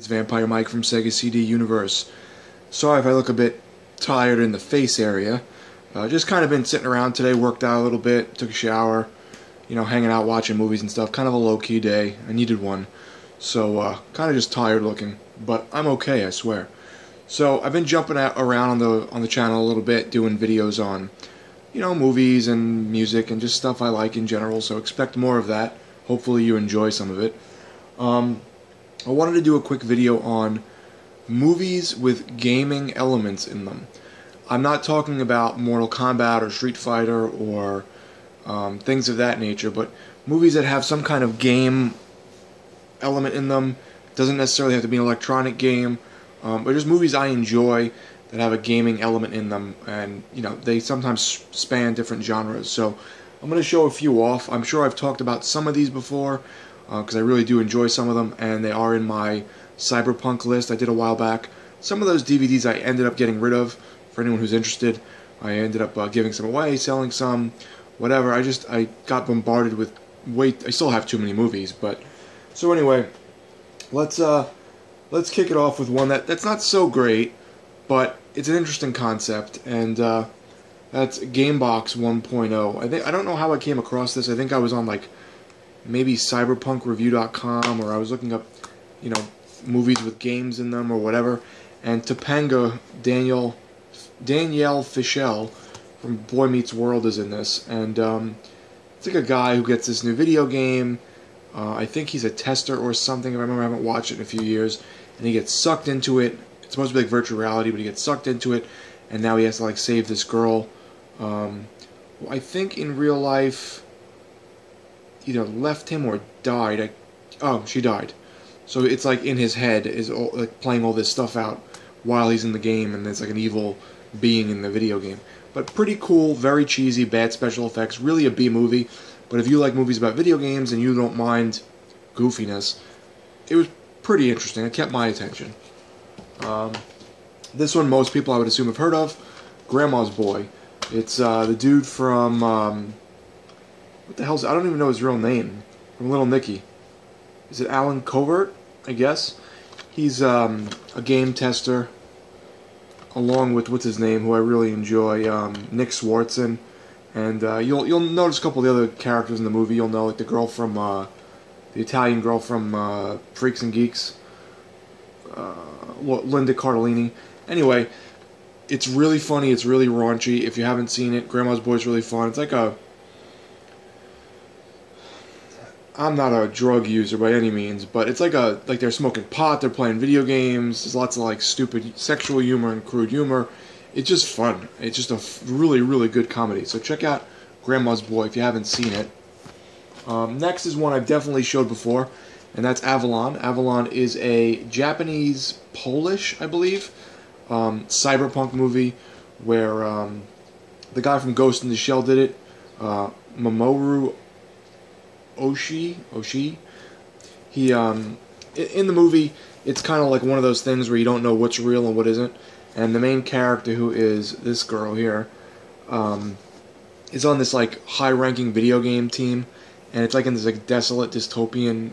It's Vampire Mike from Sega CD Universe. Sorry if I look a bit tired in the face area. Just kind of been sitting around today, worked out a little bit, took a shower, hanging out, watching movies and stuff. Kind of a low-key day. I needed one. So, kind of just tired looking. But I'm okay, I swear. So, I've been jumping around on the channel a little bit, doing videos on, movies and music and just stuff I like in general. So, expect more of that. Hopefully you enjoy some of it. I wanted to do a quick video on movies with gaming elements in them. I'm not talking about Mortal Kombat or Street Fighter or things of that nature, but movies that have some kind of game element in them. Doesn't necessarily have to be an electronic game, but just movies I enjoy that have a gaming element in them, and they sometimes span different genres. So I'm going to show a few off. I'm sure I've talked about some of these before, because I really do enjoy some of them, and they are in my Cyberpunk list I did a while back. Some of those DVDs I ended up getting rid of, for anyone who's interested. I ended up giving some away, selling some, whatever. I got bombarded with I still have too many movies, but so anyway, let's kick it off with one that's not so great, but it's an interesting concept, and that's Gamebox 1.0. I don't know how I came across this. I think I was on maybe cyberpunkreview.com, or I was looking up, movies with games in them or whatever, and Topanga Danielle Fishel from Boy Meets World is in this, and it's like a guy who gets this new video game. I think he's a tester or something. If I remember, I haven't watched it in a few years, and he gets sucked into it. It's supposed to be like virtual reality, but he gets sucked into it, and now he has to save this girl. I think in real life either left him or died. She died. So it's in his head is playing all this stuff out while he's in the game, and there's an evil being in the video game. But pretty cool, very cheesy, bad special effects, really a B movie. But if you like movies about video games and you don't mind goofiness, it was pretty interesting. It kept my attention. This one most people I would assume have heard of, Grandma's Boy. It's the dude from what the hell's, I don't even know his real name, from Little Nicky. Is it Alan Covert, I guess? He's a game tester, along with, what's his name, who I really enjoy, Nick Swartzen. And you'll notice a couple of the other characters in the movie. You'll know, the girl from, the Italian girl from Freaks and Geeks, Linda Cardellini. Anyway, it's really funny, it's really raunchy. If you haven't seen it, Grandma's Boy is really fun. It's I'm not a drug user by any means, but it's like they're smoking pot, they're playing video games, there's lots of stupid sexual humor and crude humor. It's just fun. It's just a really, really good comedy. So check out Grandma's Boy if you haven't seen it. Next is one I've definitely showed before, and that's Avalon. Avalon is a Japanese-Polish, I believe, cyberpunk movie where the guy from Ghost in the Shell did it, Mamoru Oshii. He in the movie, it's kind of like one of those things where you don't know what's real and what isn't. And the main character, who is this girl here, is on this high-ranking video game team, and it's in this desolate dystopian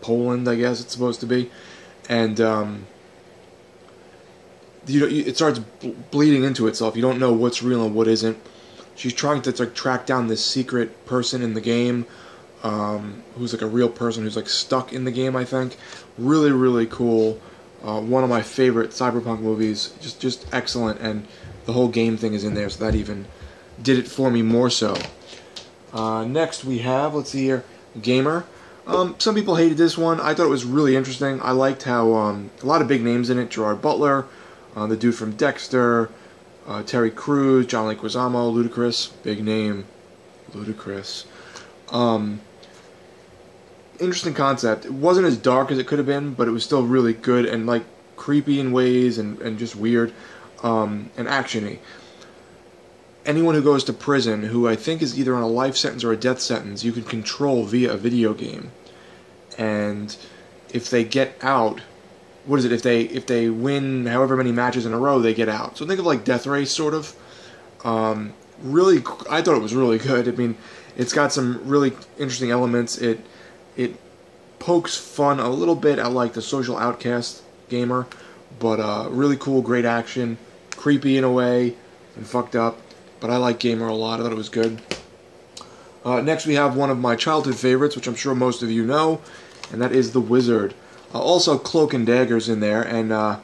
Poland, I guess it's supposed to be, and it starts bleeding into itself. You don't know what's real and what isn't. She's trying to track down this secret person in the game, who's a real person who's stuck in the game, I think. Really, really cool. One of my favorite cyberpunk movies. Just excellent, and the whole game thing is in there, so that even did it for me more so. Next we have, let's see here, Gamer. Some people hated this one. I thought it was really interesting. I liked how a lot of big names in it. Gerard Butler, the dude from Dexter, Terry Crews, John Leguizamo, Ludacris, big name, Ludacris. Interesting concept. It wasn't as dark as it could have been, but it was still really good and creepy in ways and just weird, and actiony. Anyone who goes to prison, who I think is either on a life sentence or a death sentence, you can control via a video game. And if they get out, what is it? If they win however many matches in a row, they get out. So think of Death Race, sort of. Really, I thought it was really good. I mean, it's got some really interesting elements. It pokes fun a little bit at like the social outcast gamer, but really cool, great action, creepy in a way, and fucked up. But I like Gamer a lot. I thought it was good. Next, we have one of my childhood favorites, which I'm sure most of you know, and that is The Wizard. Also, Cloak and Dagger's in there, and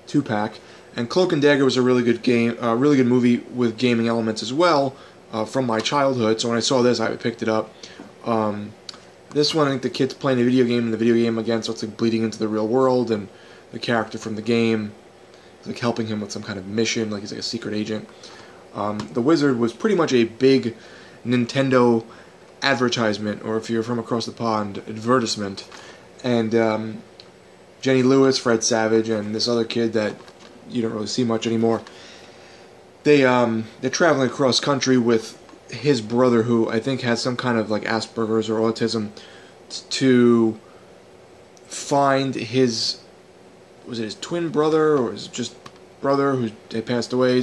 two-pack. And Cloak and Dagger was a really good game, really good movie with gaming elements as well from my childhood. So when I saw this, I picked it up. This one, I think the kid's playing a video game, and the video game again, so it's like bleeding into the real world, and the character from the game is like helping him with some kind of mission, like he's like a secret agent. The Wizard was pretty much a big Nintendo advertisement, or if you're from across the pond, advertisement. And Jenny Lewis, Fred Savage, and this other kid that you don't really see much anymore, they're traveling across country with his brother, who I think has some kind of like Asperger's or autism, to find his, was it his twin brother, or is it just brother who had passed away,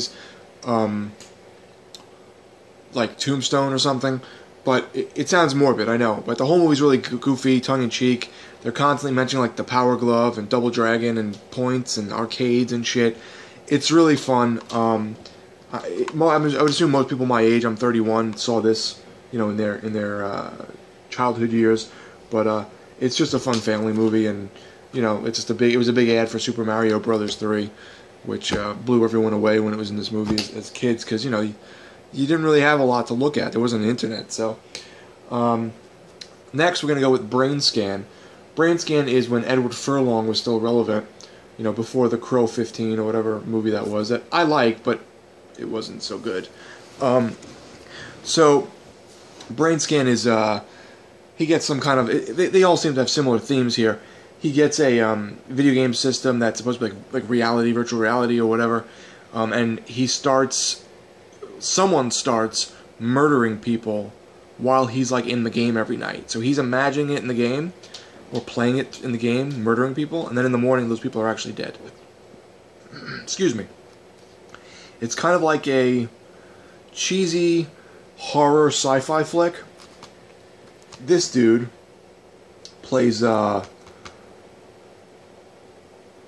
like tombstone or something. But it sounds morbid, I know, but the whole movie's really goofy, tongue-in-cheek. They're constantly mentioning like the Power Glove and Double Dragon and points and arcades and shit. It's really fun. I would assume most people my age, I'm 31, saw this, you know, in their childhood years. But it's just a fun family movie, and you know, it's just it was a big ad for Super Mario Brothers 3, which blew everyone away when it was in this movie as kids, because you know, you didn't really have a lot to look at. There wasn't an internet. So next, we're gonna go with Brain Scan. Brain Scan is when Edward Furlong was still relevant, you know, before the Crow 15 or whatever movie that was, that I like, but it wasn't so good. So Brain Scan is he gets some kind of, they all seem to have similar themes here. He gets a video game system that's supposed to be like reality, virtual reality or whatever, and someone starts murdering people while he's like in the game every night. So he's imagining it in the game, or playing it in the game, murdering people, and then in the morning those people are actually dead. Excuse me. It's kind of like a cheesy horror sci-fi flick. This dude plays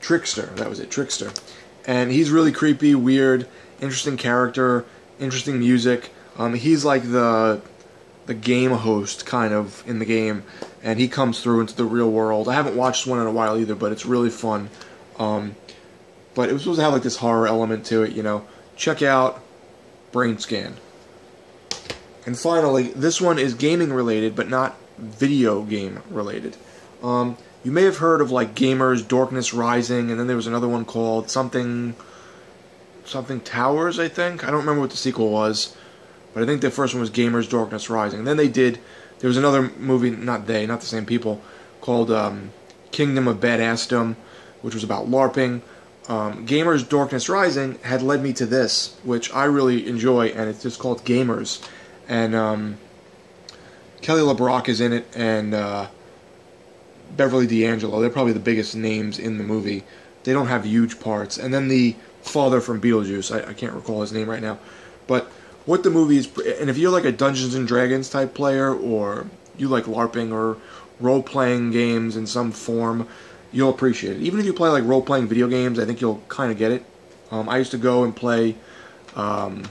Trickster. That was it, Trickster. And he's really creepy, weird, interesting character, interesting music. He's like the game host kind of in the game, and he comes through into the real world. I haven't watched one in a while either, but it's really fun. But it was supposed to have like this horror element to it, you know. Check out Brain Scan. And finally, this one is gaming related, but not video game related. You may have heard of like Gamers Darkness Rising, and then there was another one called something Towers, I think. I don't remember what the sequel was, but I think the first one was Gamers Darkness Rising. And then there was another movie, not the same people, called Kingdom of Badassdom, which was about LARPing. Gamers Darkness Rising had led me to this, which I really enjoy, and it's just called Gamers. And Kelly LeBrock is in it, and Beverly D'Angelo. They're probably the biggest names in the movie. They don't have huge parts. And then the father from Beetlejuice, I can't recall his name right now. But what the movie is, and if you're like a Dungeons and Dragons type player, or you like LARPing or role-playing games in some form, you'll appreciate it. Even if you play like role-playing video games, I think you'll kind of get it. I used to go and play, oh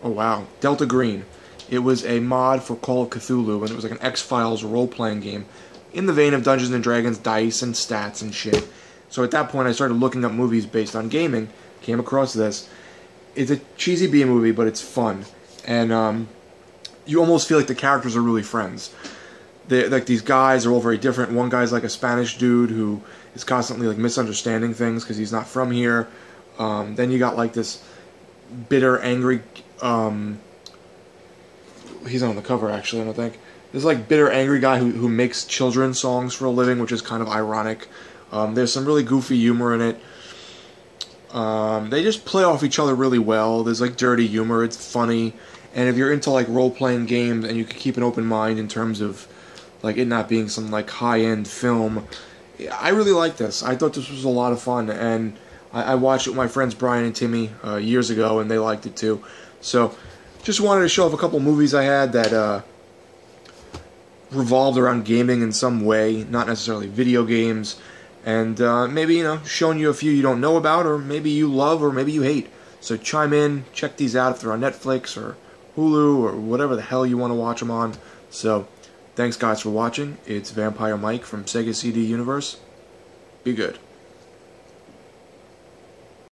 wow, Delta Green. It was a mod for Call of Cthulhu, and it was like an X-Files role-playing game in the vein of Dungeons and Dragons, dice and stats and shit. So at that point, I started looking up movies based on gaming, came across this. It's a cheesy B movie, but it's fun. And you almost feel like the characters are really friends. Like these guys are all very different. One guy's like a Spanish dude who is constantly like misunderstanding things because he's not from here. Then you got like this bitter, angry. He's on the cover actually, I don't think. This like bitter, angry guy who makes children's songs for a living, which is kind of ironic. There's some really goofy humor in it. They just play off each other really well. There's like dirty humor. It's funny. And if you're into like role-playing games and you can keep an open mind in terms of like it not being some like high-end film, I really like this. I thought this was a lot of fun, and I watched it with my friends Brian and Timmy years ago, and they liked it too. So just wanted to show off a couple movies I had that revolved around gaming in some way, not necessarily video games, and maybe, showing you a few you don't know about, or maybe you love, or maybe you hate. So chime in, check these out if they're on Netflix or Hulu or whatever the hell you want to watch them on. So, thanks guys for watching. It's Vampire Mike from Sega CD Universe. Be good.